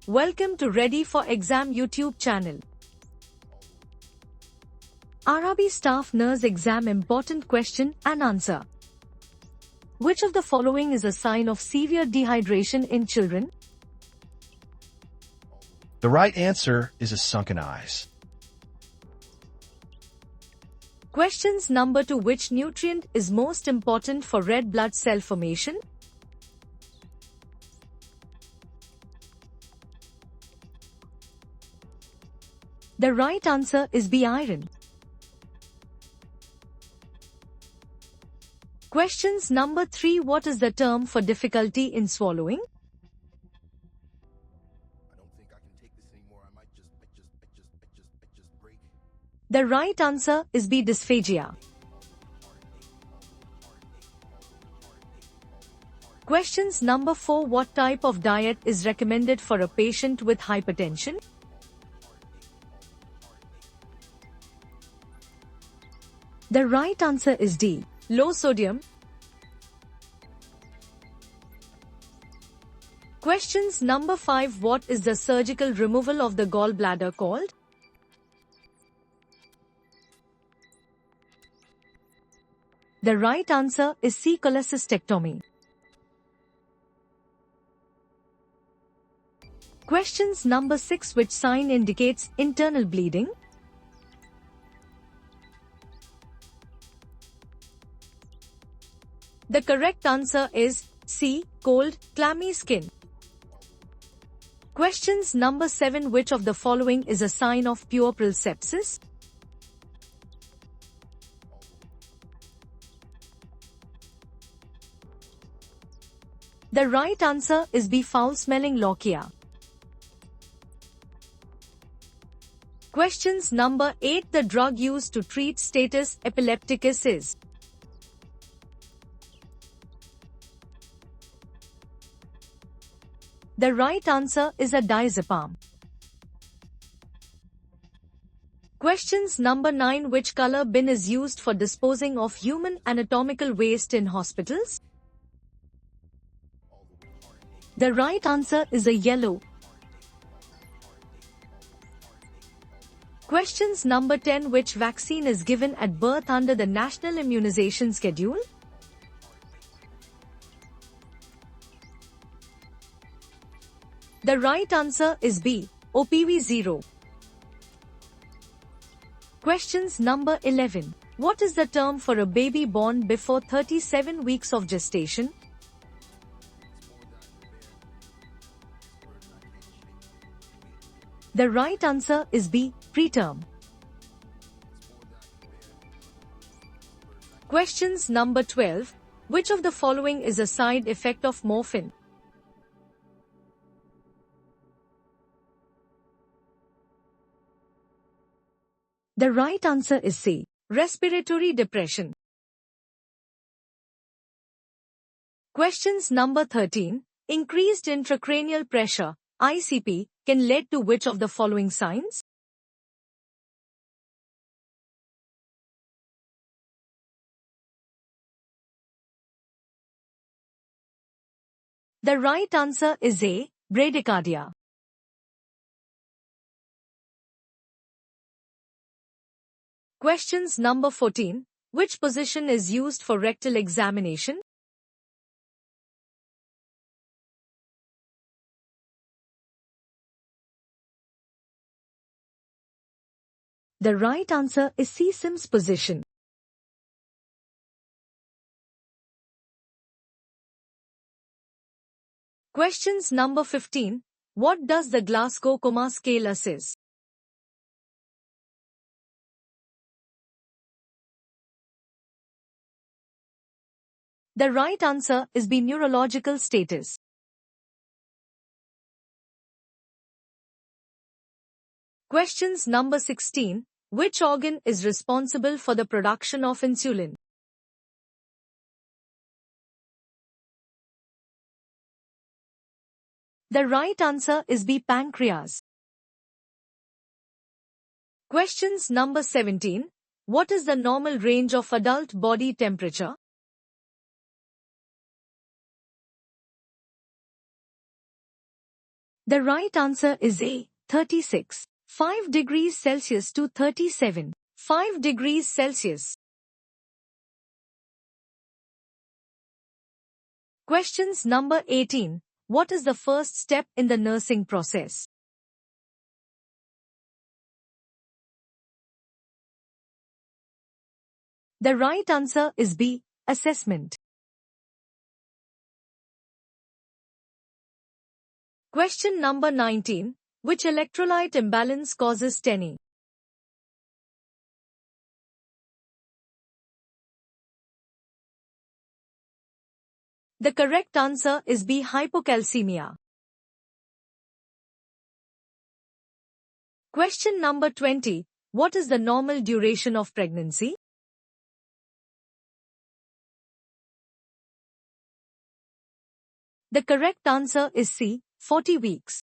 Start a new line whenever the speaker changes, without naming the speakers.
Welcome to Ready for Exam YouTube channel. RRB Staff Nurse Exam Important Question and Answer. Which of the following is a sign of severe dehydration in children?
The right answer is a sunken eyes.
Questions number 2. Which nutrient is most important for red blood cell formation? The right answer is B. Iron. Questions number 3. What is the term for difficulty in swallowing?
I don't think I can take this anymore. I might just break.
The right answer is B. Dysphagia. Questions number 4. What type of diet is recommended for a patient with hypertension? The right answer is D. Low sodium. Questions number 5. What is the surgical removal of the gallbladder called? The right answer is C. cholecystectomy. Questions number 6. Which sign indicates internal bleeding? The correct answer is C. Cold, clammy skin. Questions number 7. Which of the following is a sign of puerperal sepsis? The right answer is B. Foul-smelling lochia. Questions number 8. The drug used to treat status epilepticus is? The right answer is a diazepam. Questions number 9. Which color bin is used for disposing of human anatomical waste in hospitals? The right answer is a yellow. Questions number 10. Which vaccine is given at birth under the National Immunization Schedule? The right answer is B. OPV0. Questions number 11. What is the term for a baby born before 37 weeks of gestation? The right answer is B. Preterm. Questions number 12. Which of the following is a side effect of morphine? The right answer is C. Respiratory depression. Questions number 13. Increased intracranial pressure, ICP, can lead to which of the following signs? The right answer is A. Bradycardia. Questions number 14. Which position is used for rectal examination? The right answer is C. Sims position. Questions number 15. What does the Glasgow Coma Scale assess? The right answer is B. Neurological status. Questions number 16. Which organ is responsible for the production of insulin? The right answer is B. Pancreas. Questions number 17. What is the normal range of adult body temperature? The right answer is A. 36. 5 degrees Celsius to 37. 5 degrees Celsius. Questions number 18. What is the first step in the nursing process? The right answer is B. Assessment. Question number 19. Which electrolyte imbalance causes TENI? The correct answer is B. Hypocalcemia. Question number 20. What is the normal duration of pregnancy? The correct answer is C. 40 weeks.